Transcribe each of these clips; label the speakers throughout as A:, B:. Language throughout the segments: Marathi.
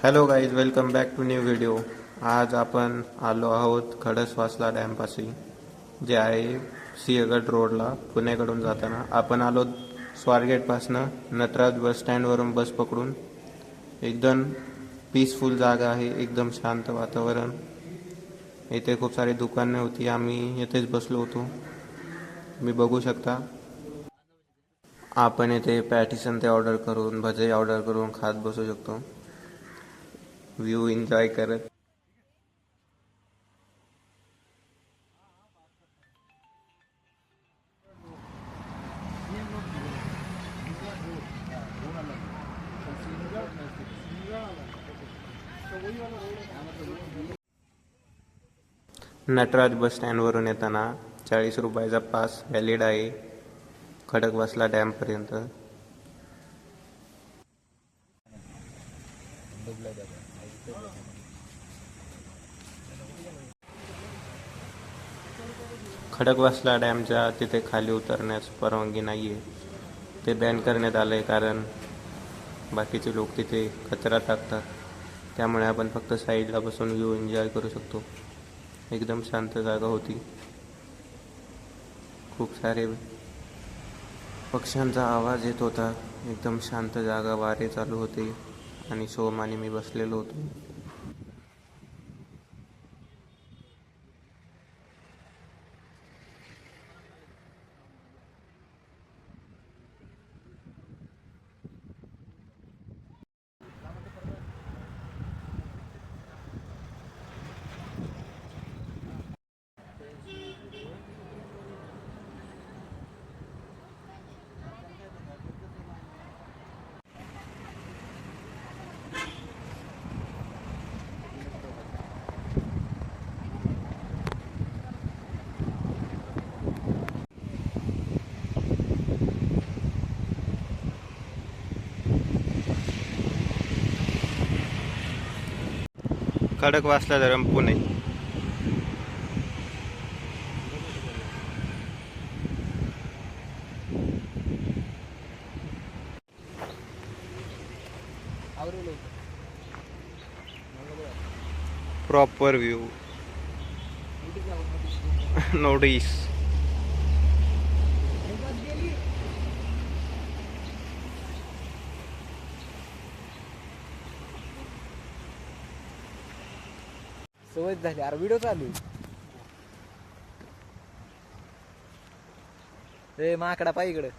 A: Hello guys, welcome back to new video. आज आपण आलो आहोत खडकवासला डॅमपाशी, जे आहे सिंहगड रोडला पुण्याकडून जाताना. आपण आलो स्वारगेटपासनं नटराज बस स्टँडवरून बस पकडून. एकदम पीसफुल जागा आहे, एकदम शांत वातावरण. इथे खूप सारी दुकाने होती, आम्ही येथेच बसलो होतो. मी बघू शकता. आपण येथे पॅटिसन ते ऑर्डर करून, भजे ऑर्डर करून खात बसू शकतो, व्ह्यू एन्जॉय करत. नटराज बस स्टँडवरून येताना 40 रुपयाचा पास व्हॅलिड आहे खडकवासला डॅमपर्यंत. खडकवासला डॅमच्या तिथे खाली उतरण्यास परवानगी नाही आहे. ते बॅन करण्यात आलं आहे, कारण बाकीचे लोक तिथे कचरा टाकतात. त्यामुळे आपण फक्त साईडला बसून व्ह्यू एन्जॉय करू शकतो. एकदम शांत जागा होती. खूप सारे पक्ष्यांचा आवाज येत होता. एकदम शांत जागा, वारे चालू होते आणि सोम आणि मी बसलेलो होतो. खडकवासला धरण, पुणे. Proper view. नोटीस.
B: सवय झाली. अरे व्हिडिओ चालू रे, माकडा पाय इकडे.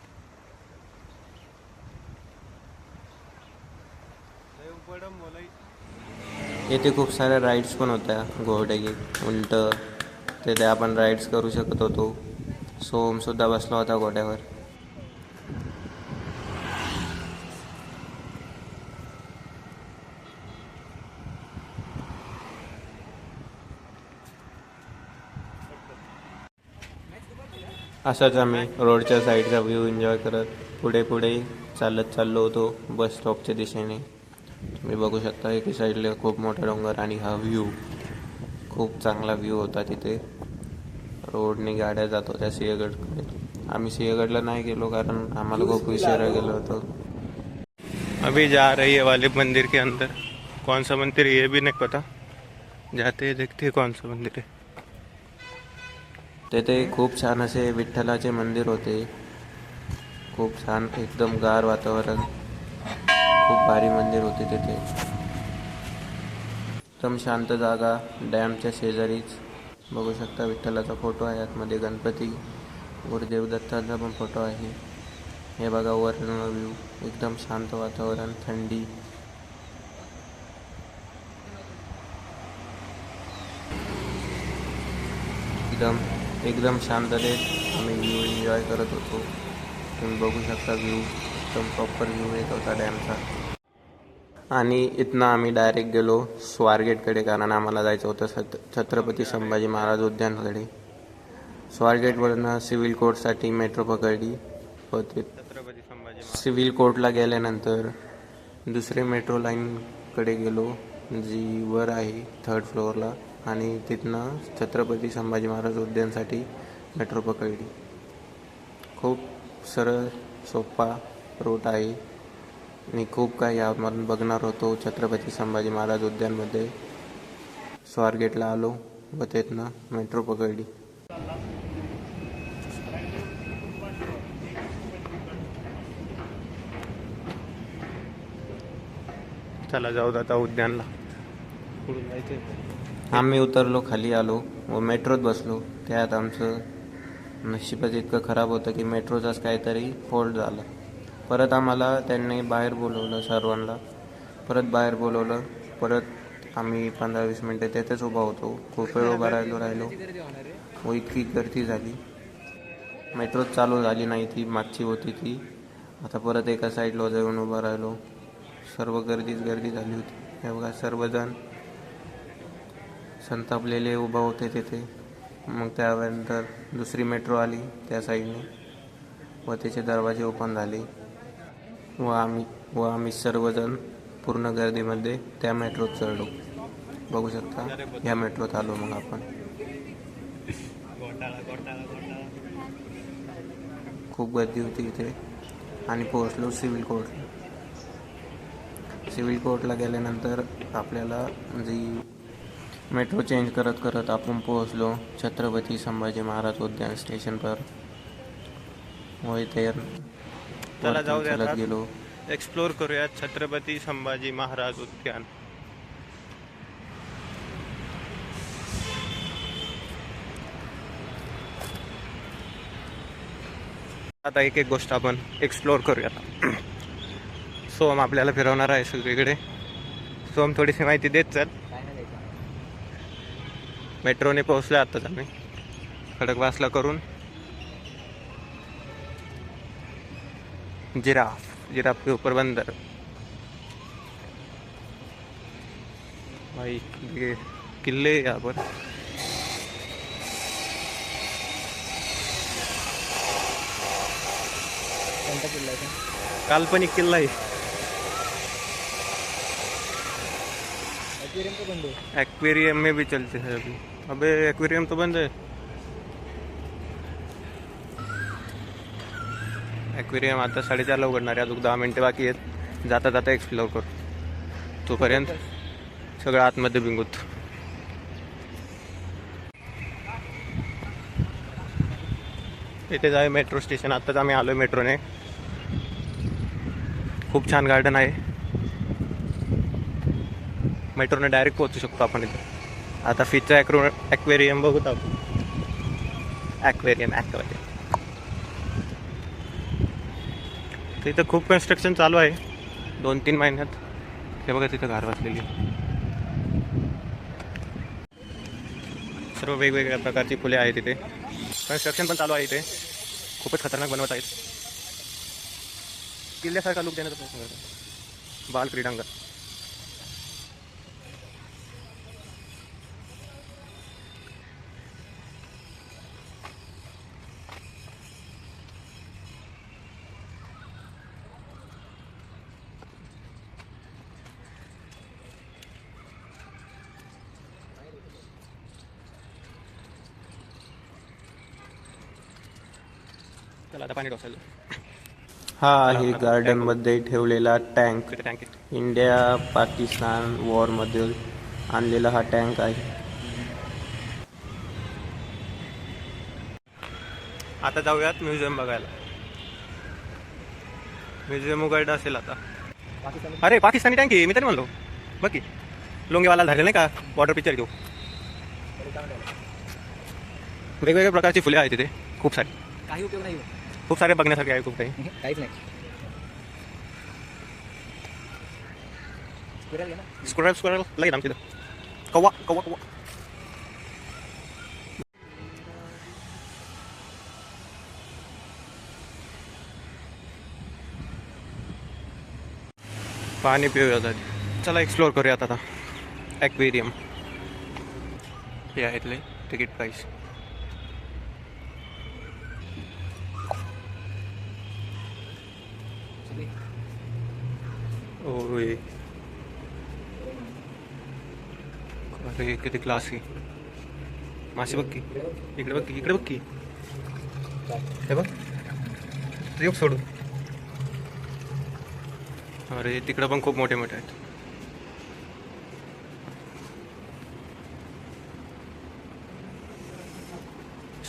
A: येथे खूप साऱ्या राईड्स पण होत्या, घोडे, उंट. तिथे आपण राईड्स करू शकत होतो. सोमसुद्धा बसला होता घोड्यावर. असाच आम्ही रोडच्या साईडचा व्ह्यू एन्जॉय करत पुढे पुढे चालत चाललो होतो बस स्टॉपच्या दिशेने. तुम्ही बघू शकता, एकी साईडला खूप मोठा डोंगर आणि हा व्ह्यू. खूप चांगला व्ह्यू होता तिथे. रोडने गाड्या जात होत्या सिंहगडकडे. आम्ही सिंहगडला नाही गेलो, कारण आम्हाला खूप उशिरा गेलो होतो. अभी जा रही है वाले मंदिर के अंदर. कौन सा मंदिर ये भी नहीं पता, जाते देखते कौन सा मंदिर है. तेथे खूप छान असे विठ्ठलाचे मंदिर होते. खूप छान, एकदम गार वातावरण. खूप भारी मंदिर होते तिथे. एकदम शांत जागा, डॅमच्या शेजारीच. बघू शकता, विठ्ठलाचा फोटो आहे आतमध्ये, गणपती, गुरुदेव दत्ताचा पण फोटो आहे. हे बघा वरून व्ह्यू. एकदम शांत वातावरण, थंडी. एकदम शांततेत आम्ही व्ह्यू एन्जॉय करत होतो. तुम्ही बघू शकता व्ह्यू, एकदम प्रॉपर व्ह्यू येत होता डॅमचा. आणि इथनं आम्ही डायरेक्ट गेलो स्वारगेटकडे, कारण आम्हाला जायचं होतं छत्रपती संभाजी महाराज उद्यानकडे. स्वारगेटवरनं सिव्हिल कोर्टसाठी मेट्रो पकडली. सिव्हिल कोर्टला गेल्यानंतर दुसरे मेट्रो लाईनकडे गेलो, जी वर आहे 3rd फ्लोअरला. आणि तिथनं छत्रपती संभाजी महाराज उद्यानसाठी मेट्रो पकडली. खूप सरळ सोपा रूट आहे. आणि खूप काही आपण बघणार होतो. छत्रपती संभाजी महाराज उद्यानमध्ये स्वारगेटला आलो व तिथनं मेट्रो पकडली. चला जाऊ आता उद्यानला. आम्ही उतरलो, खाली आलो व मेट्रोत बसलो. त्यात आमचं नशीबच इतकं खराब होतं की मेट्रोचाच काहीतरी फॉल्ट झाला. परत आम्हाला त्यांनी बाहेर बोलवलं, सर्वांना परत बाहेर बोलवलं. परत आम्ही 15-20 मिनटं तिथेच उभा होतो. खूप वेळ उभा राहिलो व इतकी गर्दी झाली. मेट्रोच चालू झाली नाही, ती मागची होती ती. आता परत एका साईडला जाऊन उभा राहिलो. सर्व गर्दी झाली होती. हे बघा, सर्वजण संतापलेले उभा होते तिथे. मग त्यानंतर दुसरी मेट्रो आली त्या साईडने व त्याचे दरवाजे ओपन झाले व आम्ही सर्वजण पूर्ण गर्दीमध्ये त्या मेट्रोत चढलो. बघू शकता, ह्या मेट्रोत आलो मग आपण. खूप गर्दी होती इथे आणि पोहोचलो सिव्हिल कोर्टला. सिव्हिल कोर्टला गेल्यानंतर आपल्याला जी मेट्रो चेंज करत आपण पोहोचलो छत्रपती संभाजी महाराज उद्यान स्टेशन पर. व इथे चलत गेलो.
C: एक्सप्लोर करूया छत्रपती संभाजी महाराज उद्यान. आता एक एक गोष्ट आपण एक्सप्लोर करूया. सोम आपल्याला फिरवणार आहे सगळीकडे. सोम थोडीशी माहिती देत चल. मेट्रोने पोहोचलो आताच आम्ही खडकवासला करून. जिराफ के ऊपर बंदर. भाई ये किले यहाँ पर.
B: कोणता किल्ला आहे?
C: काल्पनिक किल्ला आहे.
B: एक्वेरियम तो बंद है.
C: एक्वेरियम में भी चलते हैं अभी. अबे एक्वेरियम तो बंद है. एक्वेरियम आता 4:30ला उघडणार आहे. अजून 10 मिनटं बाकी आहेत. जाता जाता एक्सप्लोर करू. तोपर्यंत सगळं आतमध्ये बिंगूत. इथेच आहे मेट्रो स्टेशन. आत्ताच आम्ही आलो मेट्रोने. खूप छान गार्डन आहे. मेट्रोने डायरेक्ट पोहोचू शकतो आपण इथे. आता फिशचा ॲक्वेरियम बघूत आपण. ॲक्वेरियम तर इथं खूप कन्स्ट्रक्शन चालू आहे 2-3 महिन्यात. हे बघा तिथं घर बसलेली. सर्व वेगवेगळ्या प्रकारची फुले आहेत तिथे. कन्स्ट्रक्शन पण चालू आहे इथे. खूपच खतरनाक बनवत आहेत. किल्ल्यासारखा लुक देण्याचा प्रयत्न करतो. बाल क्रीडांगण. चला आता पाणी डोसायला.
A: हा आहे गार्डनमध्ये ठेवलेला टँक.
C: तिथे टँक आहे.
A: इंडिया पाकिस्तान वॉरमध्ये आणलेला हा टँक आहे.
C: आता जाऊयात म्युझियम बघायला. म्युझियम उघडलं असेल आता. अरे पाकिस्तानी टँक आहे. मी तरी म्हणलो बघ की लोंगेवाला झाले नाही का वॉटर पिक्चर घेऊ. वेगवेगळ्या प्रकारची फुले आहेत तिथे. खूप सारी.
B: काही उपयोग नाही.
C: खूप सारे बघण्यासारखे आहे. खूप काही.
B: काहीच नाही. स्क्विरल आहे ना.
C: स्क्वेअर लगेच आमच्या इथं. कव्वा. पाणी पिऊया. चला एक्सप्लोर करूयात आता. ॲक्वेरियम हे आहे इथले तिकीट प्राईस. ओय अरे किती क्लासी. मासे बघ की. इकडे बघ की. हे बघ येऊ सोडू. अरे तिकडं पण खूप मोठे मोठे आहेत.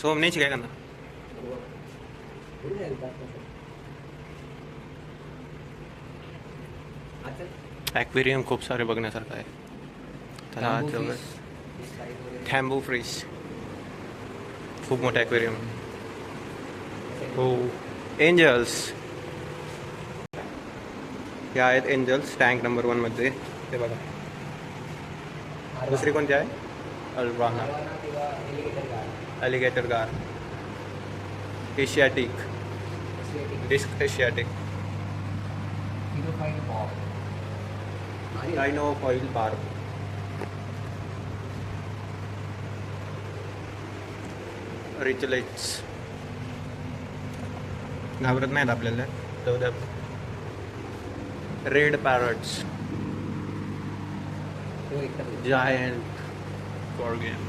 C: सोम नाही काय करणार. ॲक्वेरियम खूप सारे बघण्यासारखं आहे. त्याला आत जाऊया. थॅम्बू फ्रिश खूप मोठा ॲक्वेरियम. हो एंजल्स हे आहेत. एंजल्स टँक नंबर 1 मध्ये ते बघा. दुसरी कोणती आहे? अल्ब्राना, अलिगेटर गार, एशियाटिक, डिस्क एशियाटिक, राइनोफॉइल बार्ब, रिचलेट्स घाबरत नाहीत आपल्याला. जाऊ द्या. रेड पॅरट्स, जायंट कॉर्गेन,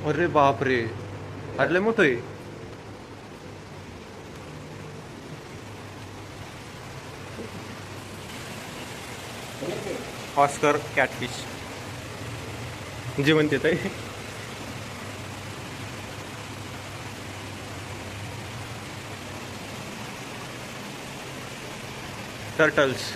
C: अरे बापरे अरे मोठं आहे. ऑस्कर कॅटफिश जिवंत येत आहे. टर्टल्स,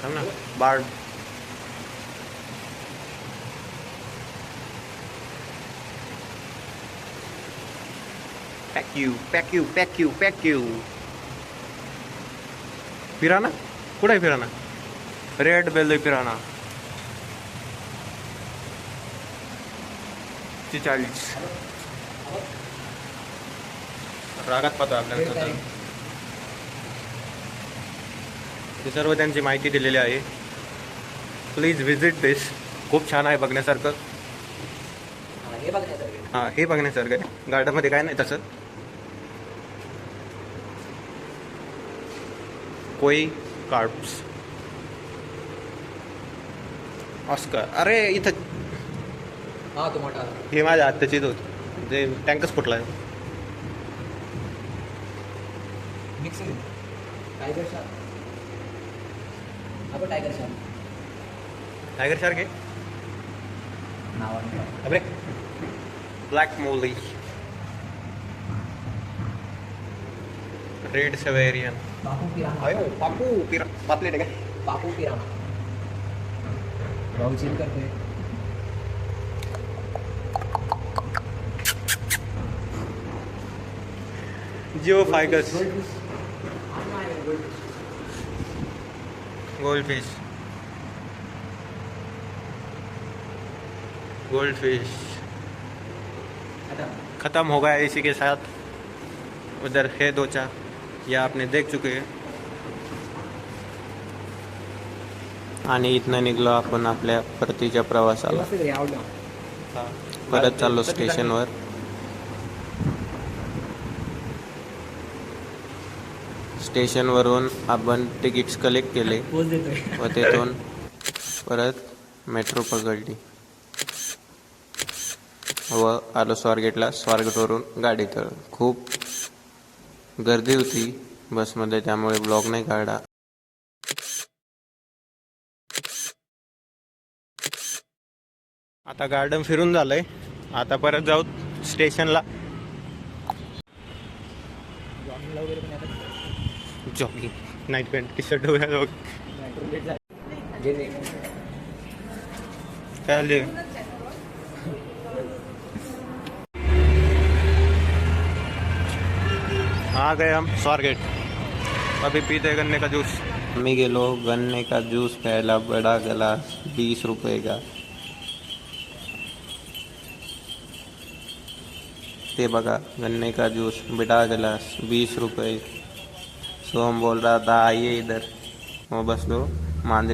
C: ना बार्ड, पॅक्यू. पिराना कुठं आहे? Piranha, red belly piranha 40. रागात पाहतो आपल्याला. हे सर्व त्यांची माहिती दिलेली आहे. प्लीज व्हिजिट दिस. खूप छान आहे बघण्यासारखं. हां हे बघण्यासारखं आहे. गार्डनमध्ये काय नाही तसं. कोई कार्प्स, ऑस्कर. अरे इथं
B: हा तो मोठा
C: हे माझ्या आत्ताचीच होत. ते टँकच फुटला आहे.
B: Mixing tiger shark. आपण टायगर शार्क
C: टायगर शार्क आहे.
B: नावाने
C: अरे ब्लॅक मोली, रेड सेवेरियन.
B: पापू पिराना.
C: अयो पापू पिरा पापलेट आहे काय?
B: पापू पिराना भाऊ चिल करते.
C: जिओ फायगस, गोल्डफिश, खत्म हो गया इसी के साथ. उधर है 2-4 या आपने देख चुके हैं.
A: आणि इथनं निघलो आपण आपल्या परतीच्या प्रवासाला. परत चाललो स्टेशनवर. स्टेशनवरून आपण तिकीट्स कलेक्ट केले व तेथून परत मेट्रो पकडली व आलो स्वारगेटला. स्वारगेटवरून गाडीत. खूप गर्दी होती बसमध्ये, त्यामुळे ब्लॉग नाही काढला.
C: आता गार्डन फिरून झालंय. आता परत जाऊ स्टेशनला. Jogging night pant T shirt वगैरे काय आ गए हम स्वारगेट. अभी पीते गन्ने का जूस.
A: मी गेलो गन्ने का जूस प्यायला. बडा ग्लास 20 रुपये का. ते बघा गन्ने का जूस बड़ा गिलास 20 रुपये. सोम बोल रहा था आइए इधर. वो बस लो मांदे.